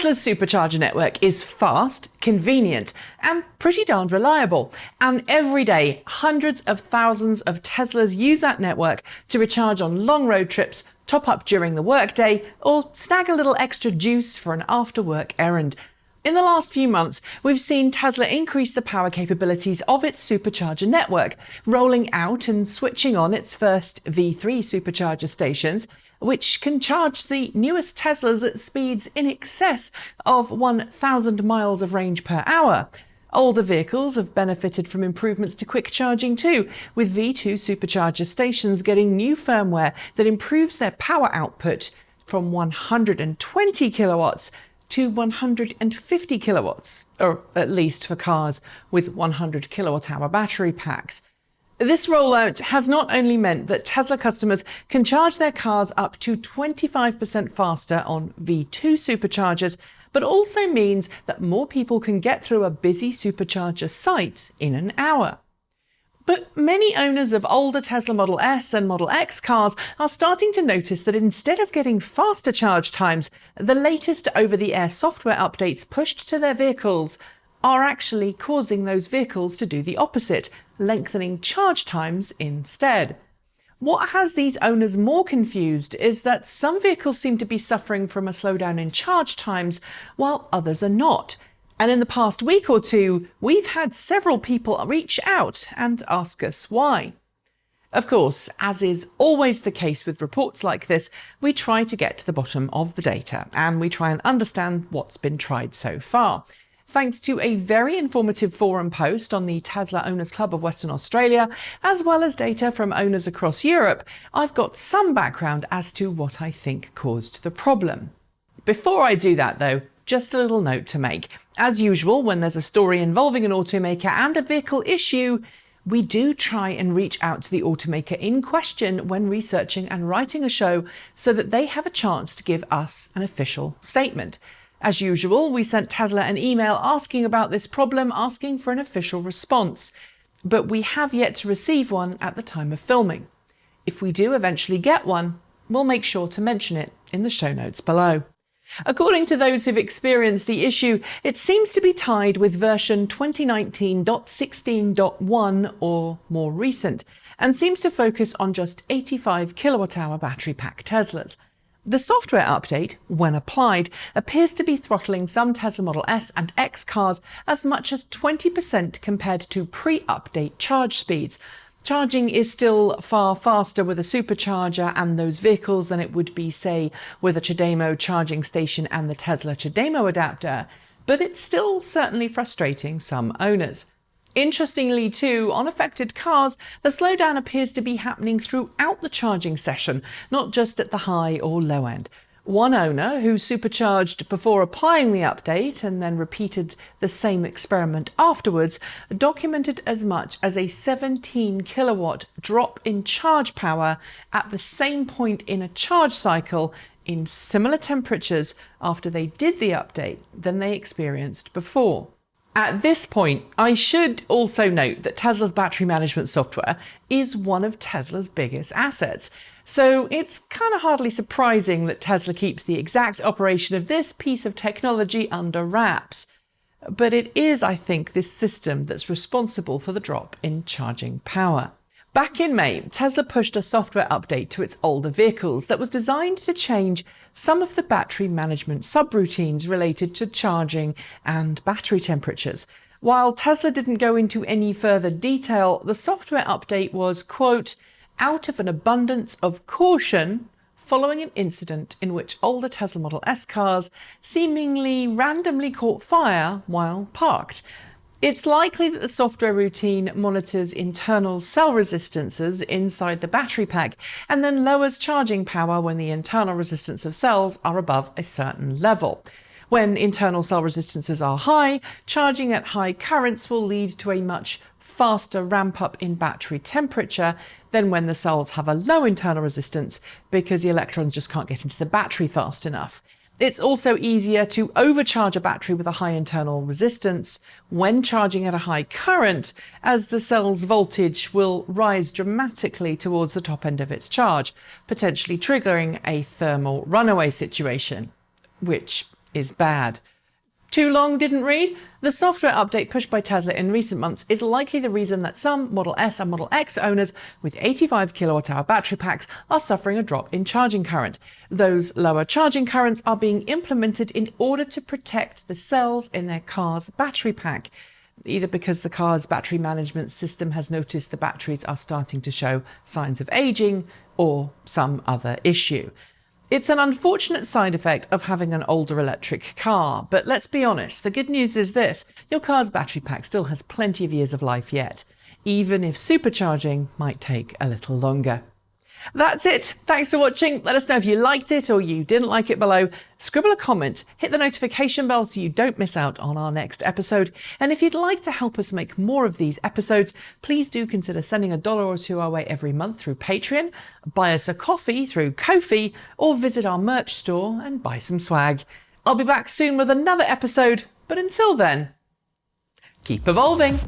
Tesla's supercharger network is fast, convenient, and pretty darned reliable. And every day, hundreds of thousands of Teslas use that network to recharge on long road trips, top up during the workday, or snag a little extra juice for an after-work errand. In the last few months, we've seen Tesla increase the power capabilities of its supercharger network, rolling out and switching on its first V3 Supercharger stations, which can charge the newest Teslas at speeds in excess of 1,000 miles of range per hour. Older vehicles have benefited from improvements to quick charging too, with V2 Supercharger stations getting new firmware that improves their power output from 120 kilowatts to 150 kilowatts, or at least for cars with 100 kilowatt-hour battery packs. This rollout has not only meant that Tesla customers can charge their cars up to 25% faster on V2 Superchargers, but also means that more people can get through a busy supercharger site in an hour. But many owners of older Tesla Model S and Model X cars are starting to notice that instead of getting faster charge times, the latest over-the-air software updates pushed to their vehicles are actually causing those vehicles to do the opposite, lengthening charge times instead. What has these owners more confused is that some vehicles seem to be suffering from a slowdown in charge times, while others are not. And in the past week or two, we've had several people reach out and ask us why. Of course, as is always the case with reports like this, we try to get to the bottom of the data and we try and understand what's been tried so far. Thanks to a very informative forum post on the Tesla Owners Club of Western Australia, as well as data from owners across Europe, I've got some background as to what I think caused the problem. Before I do that though, just a little note to make. As usual, when there's a story involving an automaker and a vehicle issue, we do try and reach out to the automaker in question when researching and writing a show so that they have a chance to give us an official statement. As usual, we sent Tesla an email asking about this problem, asking for an official response, but we have yet to receive one at the time of filming. If we do eventually get one, we'll make sure to mention it in the show notes below. According to those who've experienced the issue, it seems to be tied with version 2019.16.1 or more recent, and seems to focus on just 85 kilowatt-hour battery pack Teslas. The software update, when applied, appears to be throttling some Tesla Model S and X cars as much as 20% compared to pre-update charge speeds. Charging is still far faster with a supercharger and those vehicles than it would be, say, with a CHAdeMO charging station and the Tesla CHAdeMO adapter, but it's still certainly frustrating some owners. Interestingly too, on affected cars, the slowdown appears to be happening throughout the charging session, not just at the high or low end. One owner, who supercharged before applying the update and then repeated the same experiment afterwards, documented as much as a 17 kilowatt drop in charge power at the same point in a charge cycle in similar temperatures after they did the update than they experienced before. At this point, I should also note that Tesla's battery management software is one of Tesla's biggest assets. So it's kind of hardly surprising that Tesla keeps the exact operation of this piece of technology under wraps. But it is, I think, this system that's responsible for the drop in charging power. Back in May, Tesla pushed a software update to its older vehicles that was designed to change some of the battery management subroutines related to charging and battery temperatures. While Tesla didn't go into any further detail, the software update was, quote, out of an abundance of caution following an incident in which older Tesla Model S cars seemingly randomly caught fire while parked. It's likely that the software routine monitors internal cell resistances inside the battery pack and then lowers charging power when the internal resistance of cells are above a certain level. When internal cell resistances are high, charging at high currents will lead to a much faster ramp up in battery temperature than when the cells have a low internal resistance because the electrons just can't get into the battery fast enough. It's also easier to overcharge a battery with a high internal resistance when charging at a high current, as the cell's voltage will rise dramatically towards the top end of its charge, potentially triggering a thermal runaway situation, which is bad. Too long didn't read? The software update pushed by Tesla in recent months is likely the reason that some Model S and Model X owners with 85 kilowatt-hour battery packs are suffering a drop in charging current. Those lower charging currents are being implemented in order to protect the cells in their car's battery pack, either because the car's battery management system has noticed the batteries are starting to show signs of aging or some other issue. It's an unfortunate side effect of having an older electric car, but let's be honest, the good news is this: your car's battery pack still has plenty of years of life yet, even if supercharging might take a little longer. That's it. Thanks for watching. Let us know if you liked it or you didn't like it below. Scribble a comment, hit the notification bell so you don't miss out on our next episode. And if you'd like to help us make more of these episodes, please do consider sending $1 or $2 our way every month through Patreon, buy us a coffee through Ko-fi, or visit our merch store and buy some swag. I'll be back soon with another episode, but until then, keep evolving.